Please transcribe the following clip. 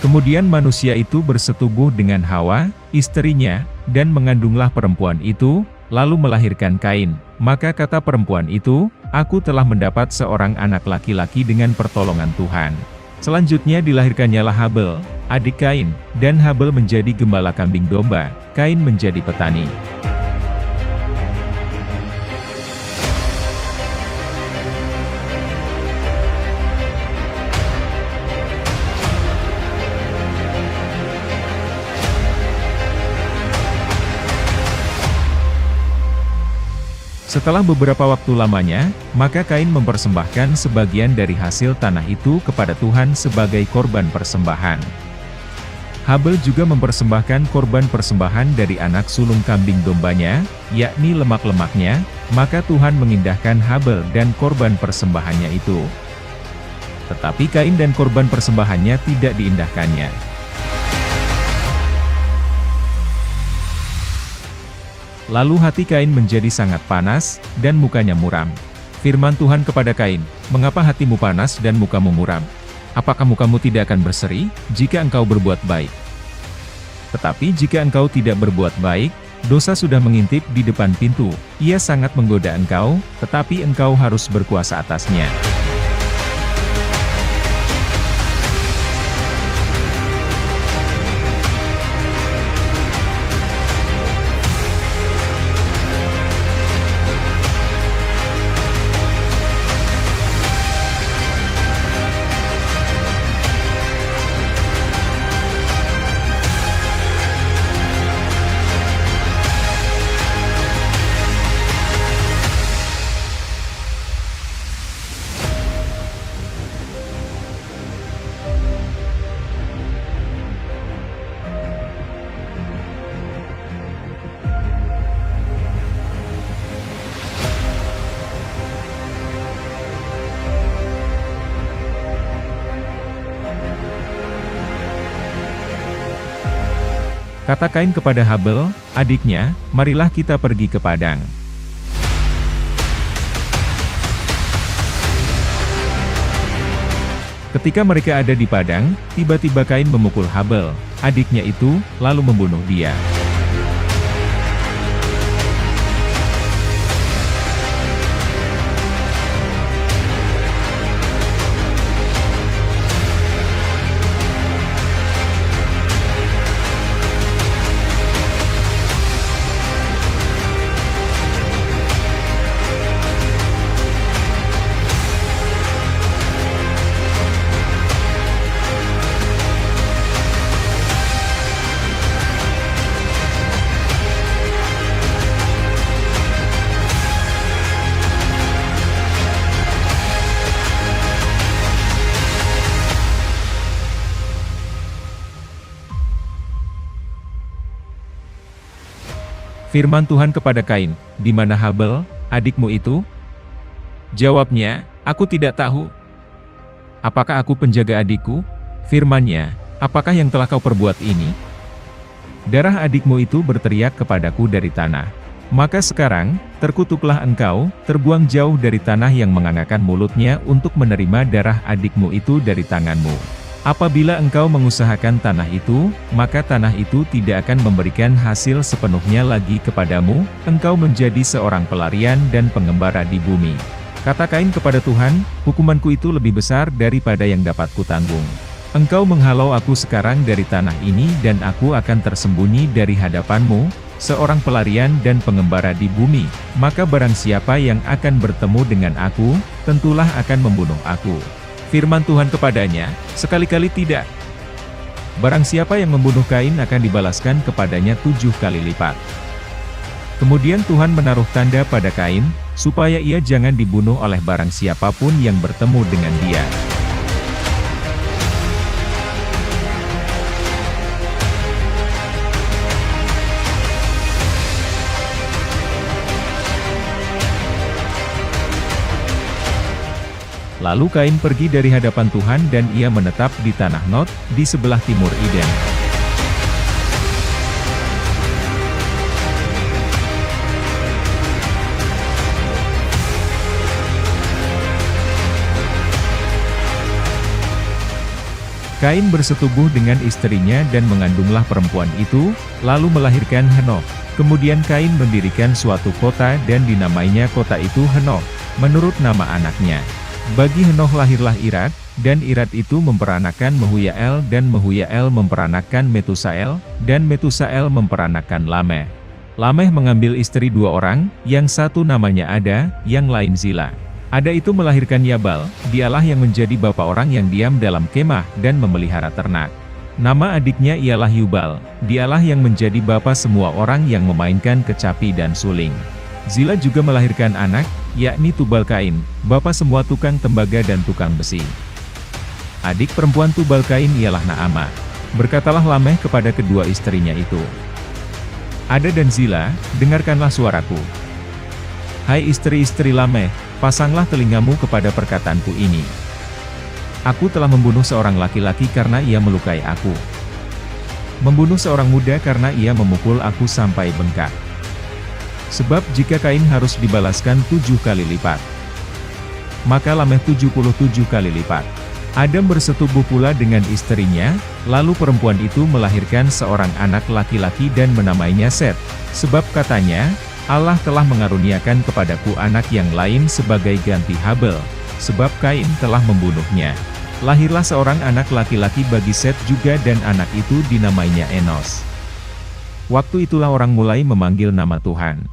Kemudian manusia itu bersetubuh dengan Hawa, istrinya, dan mengandunglah perempuan itu, lalu melahirkan Kain. Maka kata perempuan itu, "Aku telah mendapat seorang anak laki-laki dengan pertolongan Tuhan." Selanjutnya dilahirkannya Habel, adik Kain, dan Habel menjadi gembala kambing domba, Kain menjadi petani. Setelah beberapa waktu lamanya, maka Kain mempersembahkan sebagian dari hasil tanah itu kepada Tuhan sebagai korban persembahan. Habel juga mempersembahkan korban persembahan dari anak sulung kambing dombanya, yakni lemak-lemaknya, maka Tuhan mengindahkan Habel dan korban persembahannya itu. Tetapi Kain dan korban persembahannya tidak diindahkannya. Lalu hati Kain menjadi sangat panas, dan mukanya muram. Firman Tuhan kepada Kain, "Mengapa hatimu panas dan mukamu muram? Apakah mukamu tidak akan berseri, jika engkau berbuat baik? Tetapi jika engkau tidak berbuat baik, dosa sudah mengintip di depan pintu, ia sangat menggoda engkau, tetapi engkau harus berkuasa atasnya." Kata Kain kepada Habel, adiknya, "Marilah kita pergi ke padang." Ketika mereka ada di padang, tiba-tiba Kain memukul Habel, adiknya itu, lalu membunuh dia. Firman Tuhan kepada Kain, "Di mana Habel, adikmu itu?" Jawabnya, "Aku tidak tahu. Apakah aku penjaga adikku?" Firman-Nya, "Apakah yang telah kau perbuat ini? Darah adikmu itu berteriak kepadaku dari tanah. Maka sekarang, terkutuklah engkau, terbuang jauh dari tanah yang mengangakkan mulutnya untuk menerima darah adikmu itu dari tanganmu. Apabila engkau mengusahakan tanah itu, maka tanah itu tidak akan memberikan hasil sepenuhnya lagi kepadamu, engkau menjadi seorang pelarian dan pengembara di bumi." Kata Kain kepada Tuhan, "Hukumanku itu lebih besar daripada yang dapat kutanggung. Engkau menghalau aku sekarang dari tanah ini dan aku akan tersembunyi dari hadapanmu, seorang pelarian dan pengembara di bumi, maka barang siapa yang akan bertemu dengan aku, tentulah akan membunuh aku." Firman Tuhan kepadanya, "Sekali-kali tidak. Barang siapa yang membunuh Kain akan dibalaskan kepadanya 7 kali lipat." Kemudian Tuhan menaruh tanda pada Kain, supaya ia jangan dibunuh oleh barang siapapun yang bertemu dengan dia. Lalu Kain pergi dari hadapan Tuhan dan ia menetap di tanah Nod, di sebelah timur Eden. Kain bersetubuh dengan istrinya dan mengandunglah perempuan itu, lalu melahirkan Henokh. Kemudian Kain mendirikan suatu kota dan dinamainya kota itu Henokh, menurut nama anaknya. Bagi Henokh lahirlah Irad, dan Irad itu memperanakan Mehuyael dan Mehuyael memperanakan Metusael, dan Metusael memperanakan Lameh. Lameh mengambil istri dua orang, yang satu namanya Ada, yang lain Zila. Ada itu melahirkan Yabal, dialah yang menjadi bapa orang yang diam dalam kemah dan memelihara ternak. Nama adiknya ialah Yubal, dialah yang menjadi bapa semua orang yang memainkan kecapi dan suling. Zila juga melahirkan anak, yakni Tubal-Kain, bapa semua tukang tembaga dan tukang besi. Adik perempuan Tubal-Kain ialah Naamah. Berkatalah Lameh kepada kedua istrinya itu, Ada dan Zila, dengarkanlah suaraku. Hai istri-istri Lameh, pasanglah telingamu kepada perkataanku ini. Aku telah membunuh seorang laki-laki karena ia melukai aku. Membunuh seorang muda karena ia memukul aku sampai bengkak. Sebab jika Kain harus dibalaskan 7 kali lipat, maka Lameh 77 kali lipat. Adam bersetubuh pula dengan istrinya, lalu perempuan itu melahirkan seorang anak laki-laki dan menamainya Set, sebab katanya, Allah telah mengaruniakan kepadaku anak yang lain sebagai ganti Habel, sebab Kain telah membunuhnya. Lahirlah seorang anak laki-laki bagi Set juga dan anak itu dinamainya Enos. Waktu itulah orang mulai memanggil nama Tuhan.